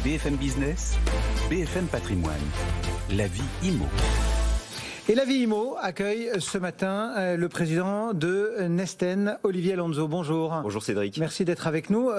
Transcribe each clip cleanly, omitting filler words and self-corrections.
BFM Business, BFM Patrimoine, la vie IMO. Et la vie IMO accueille ce matin le président de Nesten, Olivier Alonso. Bonjour. Bonjour Cédric. Merci d'être avec nous.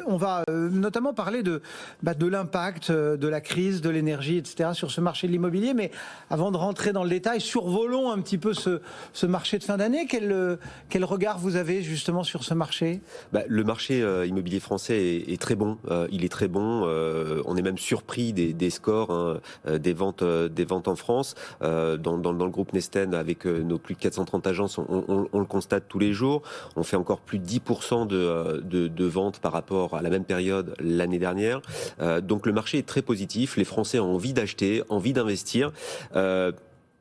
On va notamment parler de l'impact de la crise, de l'énergie, etc. sur ce marché de l'immobilier. Mais avant de rentrer dans le détail, survolons un petit peu ce marché de fin d'année. Quel regard vous avez justement sur ce marché ? Le marché immobilier français est très bon. Il est très bon. On est même surpris des scores des ventes en France. Dans le groupe Nesten, avec nos plus de 430 agences, on le constate tous les jours. On fait encore plus de 10% de ventes par rapport à la même période l'année dernière. Donc le marché est très positif. Les Français ont envie d'acheter, envie d'investir.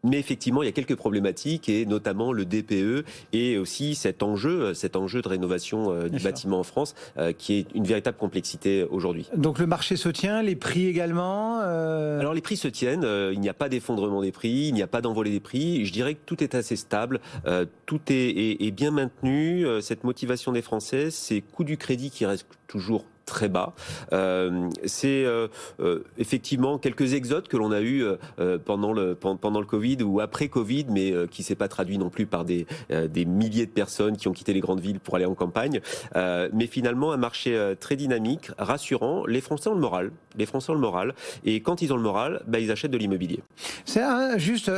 Mais effectivement, il y a quelques problématiques, et notamment le DPE et aussi cet enjeu de rénovation du bâtiment en France, qui est une véritable complexité aujourd'hui. Donc le marché se tient, les prix également Alors les prix se tiennent, il n'y a pas d'effondrement des prix, il n'y a pas d'envolée des prix. Je dirais que tout est assez stable, tout est bien maintenu. Cette motivation des Français, ces coûts du crédit qui restent toujours très bas. C'est effectivement quelques exodes que l'on a eu pendant le Covid ou après Covid, mais qui s'est pas traduit non plus par des milliers de personnes qui ont quitté les grandes villes pour aller en campagne. Mais finalement, un marché très dynamique, rassurant. Les Français ont le moral. Et quand ils ont le moral, ils achètent de l'immobilier. C'est juste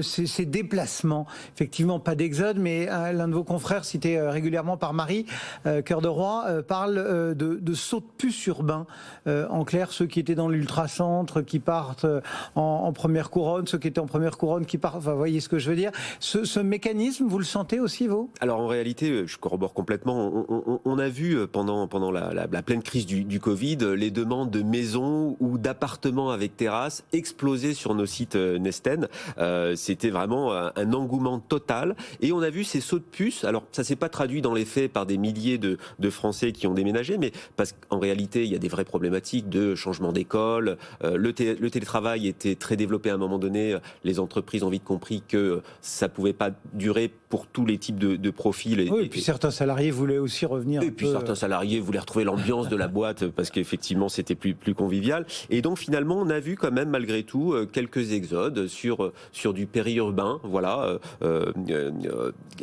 ces déplacements. Effectivement, pas d'exode, mais l'un de vos confrères, cité régulièrement par Marie, Cœur de Roi, parle de saut de puce urbain. En clair, ceux qui étaient dans l'ultra-centre, qui partent en première couronne, ceux qui étaient en première couronne, qui partent... Enfin, vous voyez ce que je veux dire. Ce mécanisme, vous le sentez aussi, vous ? Alors, en réalité, je corrobore complètement. On a vu pendant la pleine crise du Covid, les demandes de maisons ou d'appartements avec terrasse exploser sur nos sites Nesten. C'était vraiment un engouement total. Et on a vu ces sauts de puce. Alors, ça s'est pas traduit dans les faits par des milliers de Français qui ont déménagé, mais parce qu'en réalité, il y a des vraies problématiques de changement d'école. Le télétravail était très développé à un moment donné. Les entreprises ont vite compris que ça pouvait pas durer pour tous les types de profils. Et puis certains salariés voulaient aussi revenir. Et puis certains salariés voulaient retrouver l'ambiance de la boîte parce qu'effectivement, c'était plus convivial. Et donc finalement, on a vu quand même malgré tout quelques exodes sur du périurbain, voilà,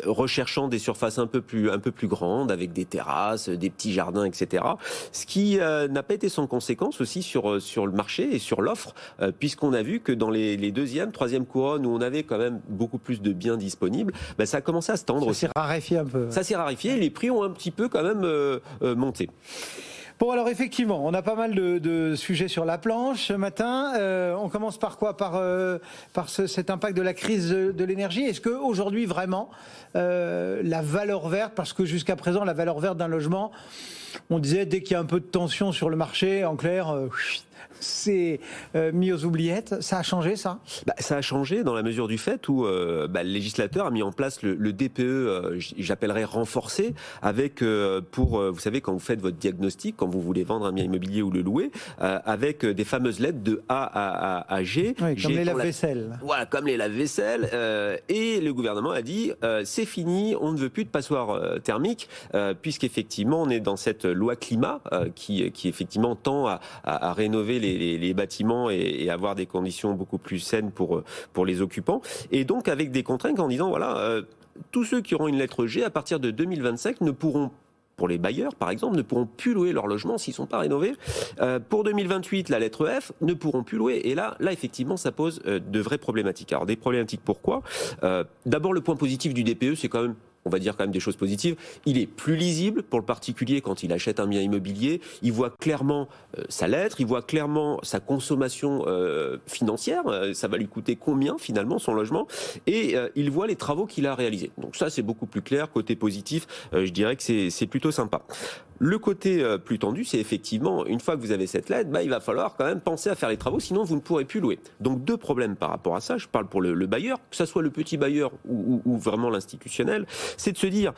recherchant des surfaces un peu plus grandes avec des terrasses, des petits jardins, etc. Ce qui n'a pas été sans conséquence aussi sur le marché et sur l'offre, puisqu'on a vu que dans les deuxième, troisième couronnes où on avait quand même beaucoup plus de biens disponibles, ça a commencé à se tendre. Ça s'est raréfié un peu. Ça s'est raréfié et les prix ont un petit peu quand même monté. Bon, alors effectivement, on a pas mal de sujets sur la planche ce matin. On commence par quoi ? Par cet impact de la crise de l'énergie. Est-ce qu'aujourd'hui, vraiment, la valeur verte, parce que jusqu'à présent, la valeur verte d'un logement, on disait dès qu'il y a un peu de tension sur le marché, en clair, c'est mis aux oubliettes. Ça a changé, ça ? Ça a changé dans la mesure du fait où le législateur a mis en place le DPE, j'appellerais renforcé, avec vous savez, quand vous faites votre diagnostic, quand vous voulez vendre un bien immobilier ou le louer, avec des fameuses lettres de A à G. Oui, comme les lave-vaisselle. Voilà, comme les lave-vaisselle. Et le gouvernement a dit, c'est fini, on ne veut plus de passoires thermiques, puisqu'effectivement, on est dans cette loi climat qui effectivement tend à rénover les bâtiments et avoir des conditions beaucoup plus saines pour les occupants. Et donc avec des contraintes en disant, voilà, tous ceux qui auront une lettre G à partir de 2025 ne pourront, pour les bailleurs, par exemple, ne pourront plus louer leur logement s'ils ne sont pas rénovés. Pour 2028, la lettre F, ne pourront plus louer. Et là effectivement, ça pose de vraies problématiques. Alors, des problématiques, pourquoi ? D'abord, le point positif du DPE, c'est quand même, on va dire quand même des choses positives. Il est plus lisible pour le particulier quand il achète un bien immobilier. Il voit clairement sa lettre, il voit clairement sa consommation financière. Ça va lui coûter combien finalement son logement. Et il voit les travaux qu'il a réalisés. Donc ça, c'est beaucoup plus clair. Côté positif, je dirais que c'est plutôt sympa. Le côté plus tendu, c'est effectivement, une fois que vous avez cette lettre, il va falloir quand même penser à faire les travaux, sinon vous ne pourrez plus louer. Donc deux problèmes par rapport à ça. Je parle pour le bailleur, que ça soit le petit bailleur ou vraiment l'institutionnel, c'est de se dire...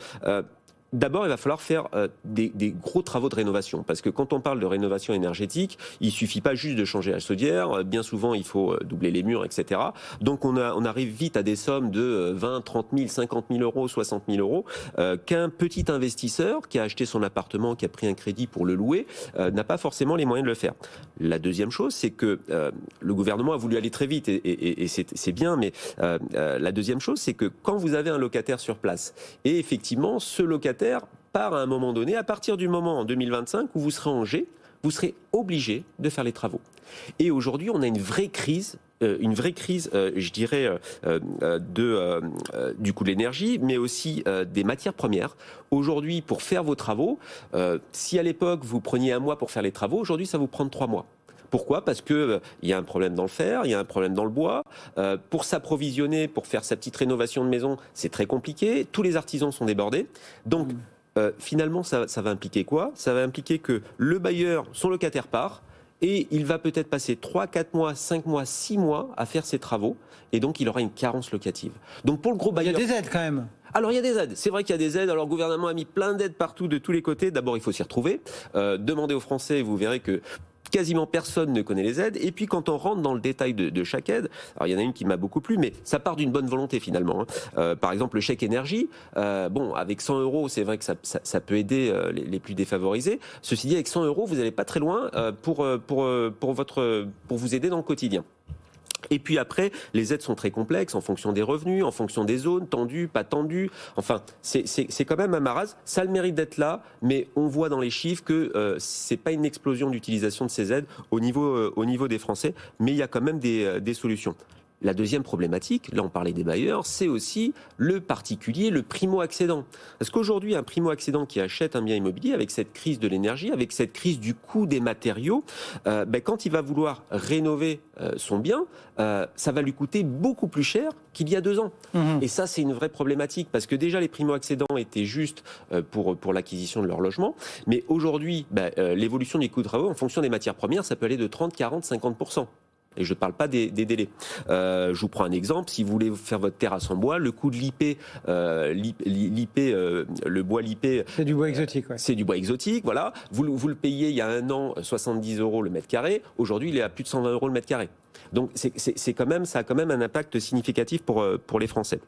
D'abord, il va falloir faire des gros travaux de rénovation, parce que quand on parle de rénovation énergétique, il suffit pas juste de changer la chaudière. Bien souvent, il faut doubler les murs, etc. Donc, on arrive vite à des sommes de 20, 30 000, 50 000 euros, 60 000 euros, qu'un petit investisseur qui a acheté son appartement, qui a pris un crédit pour le louer, n'a pas forcément les moyens de le faire. La deuxième chose, c'est que le gouvernement a voulu aller très vite, et c'est bien, mais la deuxième chose, c'est que quand vous avez un locataire sur place, et effectivement, ce locataire part à un moment donné, à partir du moment en 2025 où vous serez en G, vous serez obligé de faire les travaux. Et aujourd'hui, on a une vraie crise, je dirais, du coût de l'énergie, mais aussi des matières premières. Aujourd'hui, pour faire vos travaux, si à l'époque vous preniez 1 mois pour faire les travaux, aujourd'hui ça vous prend 3 mois. Pourquoi ? Parce que y a un problème dans le fer, il y a un problème dans le bois. Pour s'approvisionner, pour faire sa petite rénovation de maison, c'est très compliqué. Tous les artisans sont débordés. Donc, finalement, ça va impliquer quoi ? Ça va impliquer que le bailleur, son locataire part, et il va peut-être passer 3, 4 mois, 5 mois, 6 mois à faire ses travaux. Et donc, il aura une carence locative. Donc, pour le gros bailleur... Il y a des aides quand même. Alors il y a des aides, c'est vrai qu'il y a des aides, alors le gouvernement a mis plein d'aides partout de tous les côtés, d'abord il faut s'y retrouver, demandez aux Français, vous verrez que quasiment personne ne connaît les aides, et puis quand on rentre dans le détail de chaque aide, alors il y en a une qui m'a beaucoup plu, mais ça part d'une bonne volonté finalement. Par exemple le chèque énergie, bon avec 100 euros c'est vrai que ça peut aider les plus défavorisés, ceci dit avec 100 euros vous n'allez pas très loin pour vous aider dans le quotidien. Et puis après, les aides sont très complexes en fonction des revenus, en fonction des zones, tendues, pas tendues. Enfin, c'est quand même un marasme. Ça a le mérite d'être là, mais on voit dans les chiffres que c'est pas une explosion d'utilisation de ces aides au niveau des Français, mais il y a quand même des solutions. La deuxième problématique, là on parlait des bailleurs, c'est aussi le particulier, le primo-accédant. Parce qu'aujourd'hui, un primo-accédant qui achète un bien immobilier, avec cette crise de l'énergie, avec cette crise du coût des matériaux, quand il va vouloir rénover son bien, ça va lui coûter beaucoup plus cher qu'il y a 2 ans. Et ça, c'est une vraie problématique, parce que déjà les primo-accédants étaient justes pour l'acquisition de leur logement, mais aujourd'hui, l'évolution des coûts de travaux, en fonction des matières premières, ça peut aller de 30, 40, 50%. Et je ne parle pas des délais. Je vous prends un exemple. Si vous voulez faire votre terrasse en bois, le coût de l'IP, le bois lipé... C'est du bois exotique, ouais. C'est du bois exotique, voilà. Vous le payez il y a 1 an, 70 euros le mètre carré. Aujourd'hui, il est à plus de 120 euros le mètre carré. Donc, ça a quand même un impact significatif pour les Français.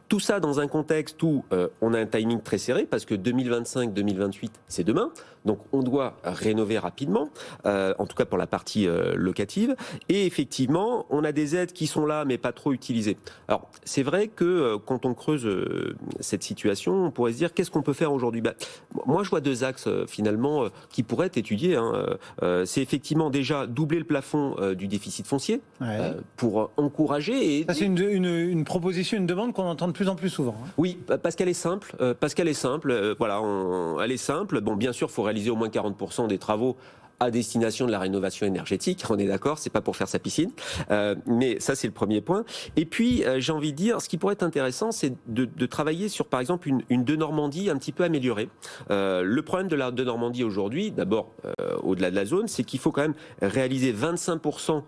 Tout ça dans un contexte où on a un timing très serré, parce que 2025-2028, c'est demain. Donc on doit rénover rapidement, en tout cas pour la partie locative. Et effectivement, on a des aides qui sont là, mais pas trop utilisées. Alors c'est vrai que quand on creuse cette situation, on pourrait se dire qu'est-ce qu'on peut faire aujourd'hui ? Moi, je vois 2 axes finalement qui pourraient être étudiés. C'est effectivement déjà doubler le plafond du déficit foncier pour encourager. Et ça, c'est une proposition, une demande qu'on entend de plus en plus souvent. Oui, parce qu'elle est simple. Voilà, elle est simple. Bon, bien sûr, il faut réaliser au moins 40% des travaux à destination de la rénovation énergétique, on est d'accord, c'est pas pour faire sa piscine, mais ça c'est le premier point. Et puis j'ai envie de dire, ce qui pourrait être intéressant, c'est de travailler sur par exemple une Denormandie un petit peu améliorée. Le problème de la Denormandie aujourd'hui, d'abord au-delà de la zone, c'est qu'il faut quand même réaliser 25%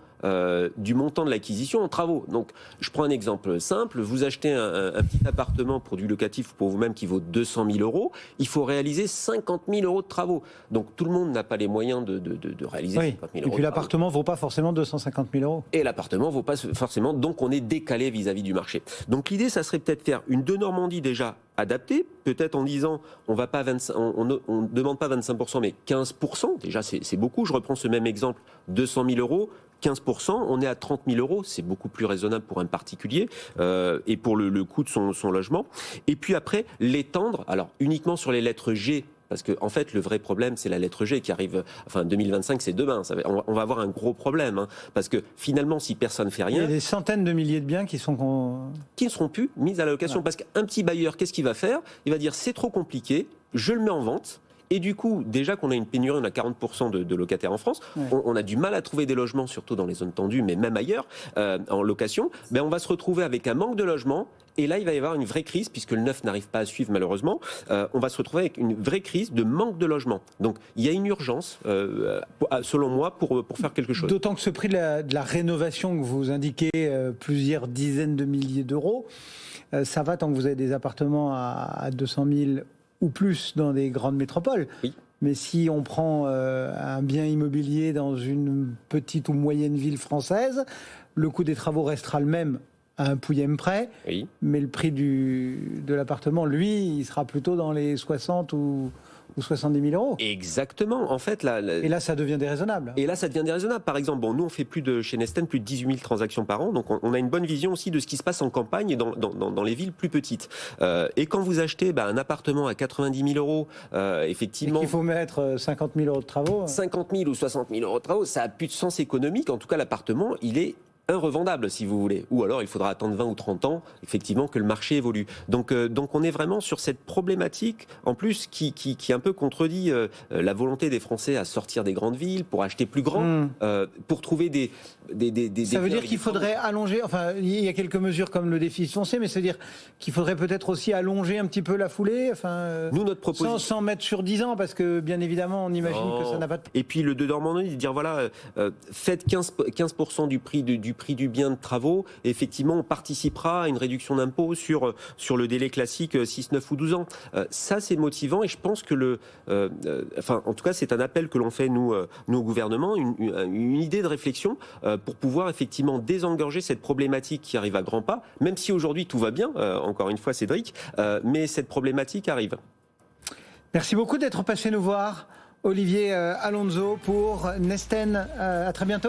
du montant de l'acquisition en travaux. Donc, je prends un exemple simple. Vous achetez un petit appartement pour du locatif pour vous-même qui vaut 200 000 euros. Il faut réaliser 50 000 euros de travaux. Donc, tout le monde n'a pas les moyens de réaliser 50 000 euros. Et puis, l'appartement ne vaut pas forcément 250 000 euros. Et l'appartement ne vaut pas forcément. Donc, on est décalé vis-à-vis du marché. Donc, l'idée, ça serait peut-être faire une Denormandie déjà adaptée, peut-être en disant on ne demande pas 25%, mais 15%. Déjà, c'est beaucoup. Je reprends ce même exemple, 200 000 euros. 15%, on est à 30 000 euros, c'est beaucoup plus raisonnable pour un particulier et pour le coût de son logement. Et puis après, l'étendre, alors uniquement sur les lettres G, parce que en fait, le vrai problème, c'est la lettre G qui arrive, 2025, c'est demain. On va avoir un gros problème, parce que finalement, si personne ne fait rien... Il y a des centaines de milliers de biens qui ne seront plus mis à la location. Ouais. Parce qu'un petit bailleur, qu'est-ce qu'il va faire ? Il va dire, c'est trop compliqué, je le mets en vente. Et du coup, déjà qu'on a une pénurie, on a 40% de locataires en France, on a du mal à trouver des logements, surtout dans les zones tendues, mais même ailleurs, en location, on va se retrouver avec un manque de logements. Et là, il va y avoir une vraie crise, puisque le neuf n'arrive pas à suivre malheureusement. On va se retrouver avec une vraie crise de manque de logement. Donc, il y a une urgence, selon moi, pour faire quelque chose. D'autant que ce prix de la rénovation que vous indiquez, plusieurs dizaines de milliers d'euros, ça va tant que vous avez des appartements à 200 000 ou plus dans des grandes métropoles. Oui. Mais si on prend un bien immobilier dans une petite ou moyenne ville française, le coût des travaux restera le même à un pouillème près, Oui. mais le prix de l'appartement, lui, il sera plutôt dans les 60 ou 70 000 euros. Exactement. En fait, Et là, ça devient déraisonnable. Et là, ça devient déraisonnable. Par exemple, nous, on fait chez Nesten, plus de 18 000 transactions par an. Donc, on a une bonne vision aussi de ce qui se passe en campagne et dans les villes plus petites. Et quand vous achetez un appartement à 90 000 euros, effectivement. Il faut mettre 50 000 euros de travaux. 50 000 ou 60 000 euros de travaux, ça n'a plus de sens économique. En tout cas, l'appartement, il est irrevendable, si vous voulez. Ou alors, il faudra attendre 20 ou 30 ans, effectivement, que le marché évolue. Donc on est vraiment sur cette problématique, en plus, qui un peu contredit la volonté des Français à sortir des grandes villes, pour acheter plus grand, pour trouver des Ça veut dire qu'il faudrait allonger, enfin, il y a quelques mesures comme le déficit foncier, mais c'est-à-dire qu'il faudrait peut-être aussi allonger un petit peu la foulée, enfin, nous, notre proposition... sans mettre sur 10 ans, parce que, bien évidemment, on imagine que ça n'a pas de... Et puis, le de Normandie, de dire, voilà, faites 15% du prix du bien de travaux, et effectivement, on participera à une réduction d'impôt sur le délai classique 6, 9 ou 12 ans. Ça, c'est motivant, et je pense que en tout cas, c'est un appel que l'on fait, nous au gouvernement, une idée de réflexion pour pouvoir effectivement désengorger cette problématique qui arrive à grands pas, même si aujourd'hui tout va bien, encore une fois, Cédric, mais cette problématique arrive. Merci beaucoup d'être passé nous voir, Olivier Alonso, pour Nesten. À très bientôt.